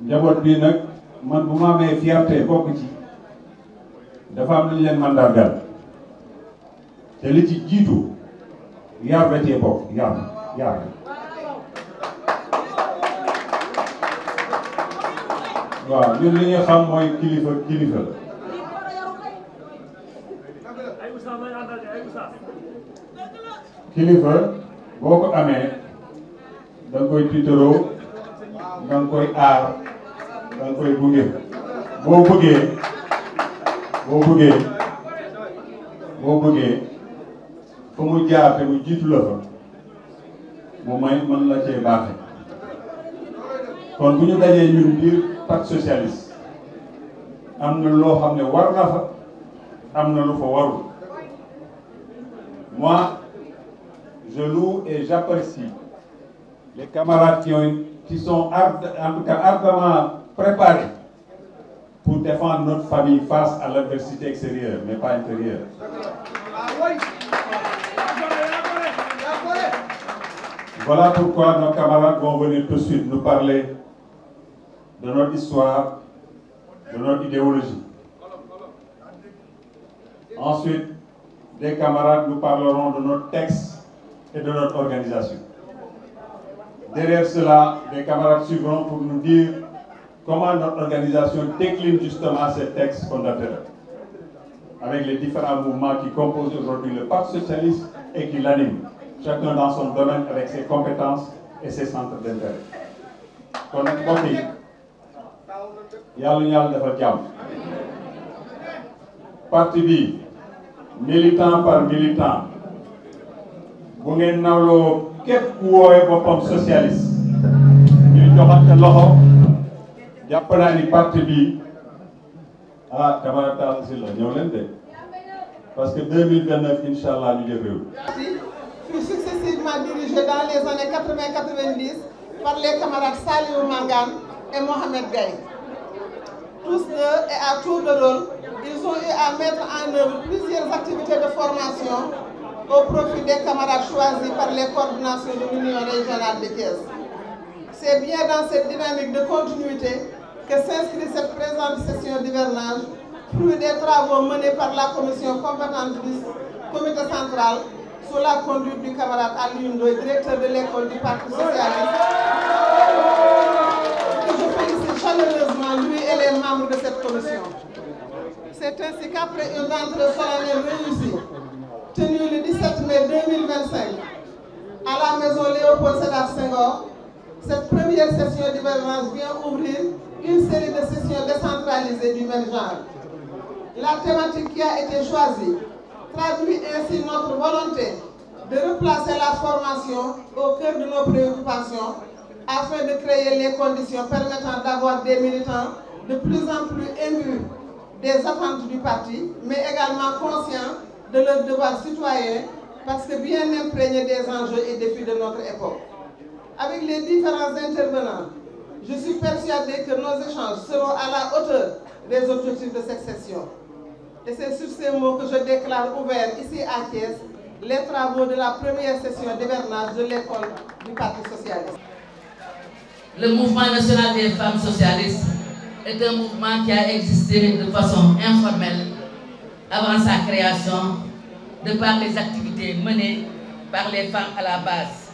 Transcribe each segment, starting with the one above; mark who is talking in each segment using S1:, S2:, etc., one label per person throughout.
S1: njaboot bi nag man bu ma amee fierté bokk ci dafa am lu ñu leen mandargal te li ci jiitu yar da cee bokk yar waaw ñun li ñu xam mooy kilifa kilifa boo ko amee da nga koy tiitaroo da nga koy aar da nga koy gunge boo bëggee fa mu jaar te mu jiitu la fa mu may mën la cee baaxe kon bu ñu dajee ñun biir parti socialiste am na loo xam ne war na fa am na lu fa warul. Moi je loue et j'apprécie les camarades qui sont en tout cas ardemment préparés pour défendre notre famille face à l'adversité extérieure, mais pas intérieure. Voilà pourquoi nos camarades vont venir tout de suite nous parler de notre histoire, de notre idéologie. Ensuite, des camarades nous parleront de notre texte et de notre organisation. Derrière cela, des camarades suivront pour nous dire comment notre organisation décline justement ces textes fondateurs, avec les différents mouvements qui composent aujourd'hui le Parti socialiste et qui l'animent, chacun dans son domaine avec ses compétences et ses centres d'intérêt. kon nag mbokk yi yàlla ñu yàlla defal jàmm. Parti bi militant par militant bu ngeen nawloo képp ku woowee boppam socialiste ñu joxante loxo jàpp naa ni parti bi camarade Talla Sylla ñëw leen de parce que 2029 incha allah ñu jël réew.
S2: Fut successivement dirigé dans les années 80-90 par les camarades Saliou Mangane et Mohamed Gaye. Tous deux et à tour de rôle, ils ont eu à mettre en œuvre plusieurs activités de formation au profit des camarades choisis par les coordinations de l'Union régionale de Thiès. C'est bien dans cette dynamique de continuité que s'inscrit cette présente session d'hivernage, fruit des travaux menés par la commission compétente du comité central sous la conduite du camarade Aliou Ndoye, directeur de l'école du Parti socialiste, que je félicite chaleureusement lui et les membres de cette commission. C'est ainsi qu'après une rentrée solennelle réussie, tenue le 17 mai 2025 à la maison Léopold Sédar Senghor, cette première session d'hivernage vient ouvrir une série de sessions décentralisées du même genre. La thématique qui a été choisie traduit ainsi notre volonté de replacer la formation au cœur de nos préoccupations afin de créer les conditions permettant d'avoir des militants de plus en plus émus des attentes du parti, mais également conscients de leurs devoirs citoyens parce que bien imprégnés des enjeux et défis de notre époque. Avec les différents intervenants, je suis persuadé que nos échanges seront à la hauteur des objectifs de cette session. Et c'est sur ces mots que je déclare ouvert ici à Thiès les travaux de la première session d'hivernage de l'école du Parti socialiste.
S3: Le mouvement national des femmes socialistes est un mouvement qui a existé de façon informelle avant sa création, de par les activités menées par les femmes à la base.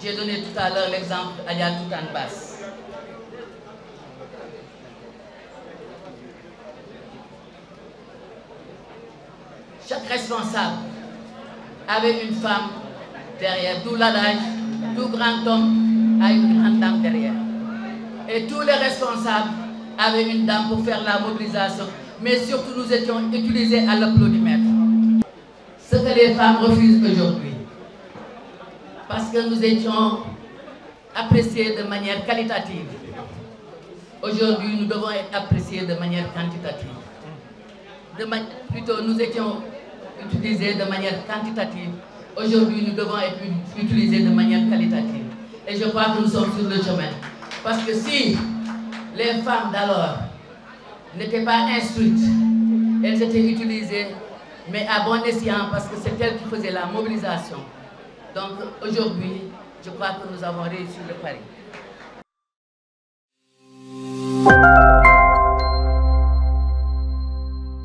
S3: J'ai donné tout à l'heure l'exemple d'Adja Toutane Basse. Chaque responsable avait une femme derrière, tout l'adage, tout grand homme a une grande dame derrière. Et tous les responsables avaient une dame pour faire la mobilisation, mais surtout nous étions utilisés à l'applaudimètre. Ce que les femmes refusent aujourd'hui, parce que nous étions appréciés de manière qualitative. Aujourd'hui, nous devons être appréciés de manière quantitative. Plutôt, nous étions utilisés de manière quantitative. Aujourd'hui, nous devons être utilisés de manière qualitative. Et je crois que nous sommes sur le chemin. Parce que si les femmes d'alors n'étaient pas instruites, elles étaient utilisées, mais à bon escient, parce que c'est elles qui faisaient la mobilisation. Donc aujourd'hui, je crois que nous avons réussi le pari.